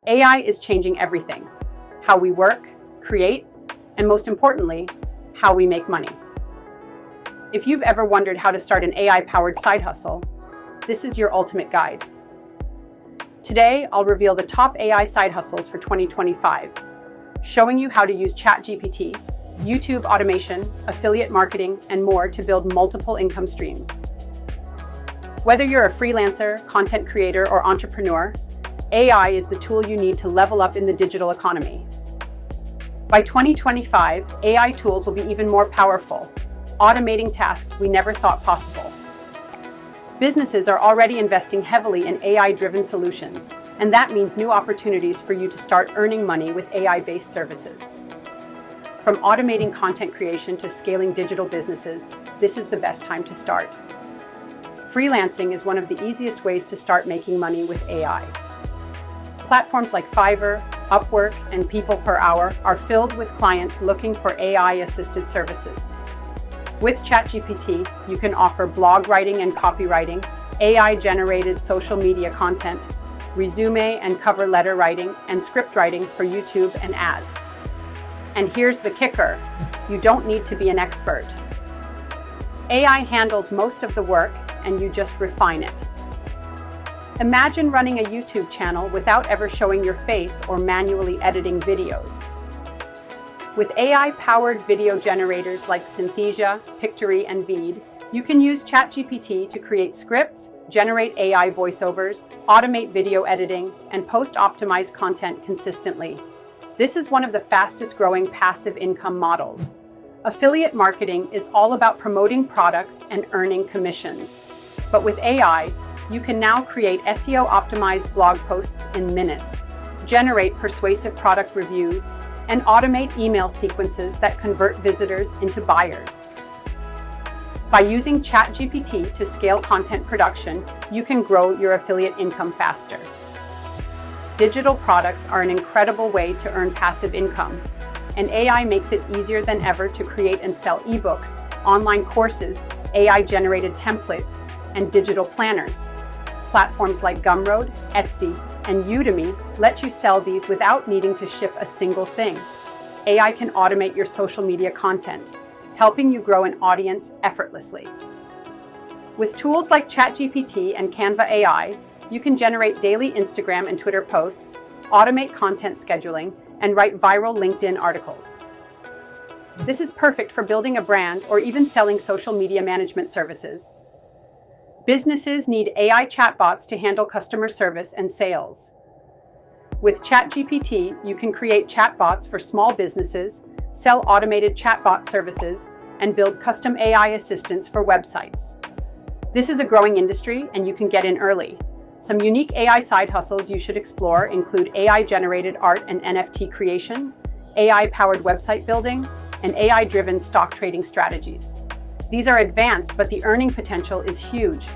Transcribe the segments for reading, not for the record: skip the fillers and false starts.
AI is changing everything: how we work, create, and most importantly, how we make money. If you've ever wondered how to start an AI-powered side hustle, this is your ultimate guide. Today, I'll reveal the top AI side hustles for 2025, showing you how to use ChatGPT, YouTube automation, affiliate marketing, and more to build multiple income streams. Whether you're a freelancer, content creator, or entrepreneur, AI is the tool you need to level up in the digital economy. By 2025, AI tools will be even more powerful, automating tasks we never thought possible. Businesses are already investing heavily in AI-driven solutions, and that means new opportunities for you to start earning money with AI-based services. From automating content creation to scaling digital businesses, this is the best time to start. Freelancing is one of the easiest ways to start making money with AI. Platforms like Fiverr, Upwork, and People Per Hour are filled with clients looking for AI-assisted services. With ChatGPT, you can offer blog writing and copywriting, AI-generated social media content, resume and cover letter writing, and script writing for YouTube and ads. And here's the kicker: you don't need to be an expert. AI handles most of the work, and you just refine it. Imagine running a YouTube channel without ever showing your face or manually editing videos. With AI-powered video generators like Synthesia, Pictory, and Veed, you can use ChatGPT to create scripts, generate AI voiceovers, automate video editing, and post optimized content consistently. This is one of the fastest-growing passive income models. Affiliate marketing is all about promoting products and earning commissions. But with AI, you can now create SEO-optimized blog posts in minutes, generate persuasive product reviews, and automate email sequences that convert visitors into buyers. By using ChatGPT to scale content production, you can grow your affiliate income faster. Digital products are an incredible way to earn passive income, and AI makes it easier than ever to create and sell eBooks, online courses, AI-generated templates, and digital planners. Platforms like Gumroad, Etsy, and Udemy let you sell these without needing to ship a single thing. AI can automate your social media content, helping you grow an audience effortlessly. With tools like ChatGPT and Canva AI, you can generate daily Instagram and Twitter posts, automate content scheduling, and write viral LinkedIn articles. This is perfect for building a brand or even selling social media management services. Businesses need AI chatbots to handle customer service and sales. With ChatGPT, you can create chatbots for small businesses, sell automated chatbot services, and build custom AI assistants for websites. This is a growing industry, and you can get in early. Some unique AI side hustles you should explore include AI-generated art and NFT creation, AI-powered website building, and AI-driven stock trading strategies. These are advanced, but the earning potential is huge.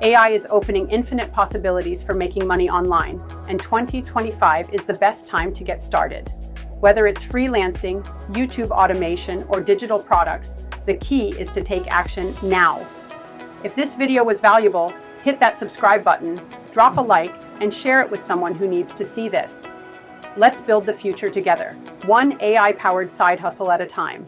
AI is opening infinite possibilities for making money online, and 2025 is the best time to get started. Whether it's freelancing, YouTube automation, or digital products, the key is to take action now. If this video was valuable, hit that subscribe button, drop a like, and share it with someone who needs to see this. Let's build the future together, one AI-powered side hustle at a time.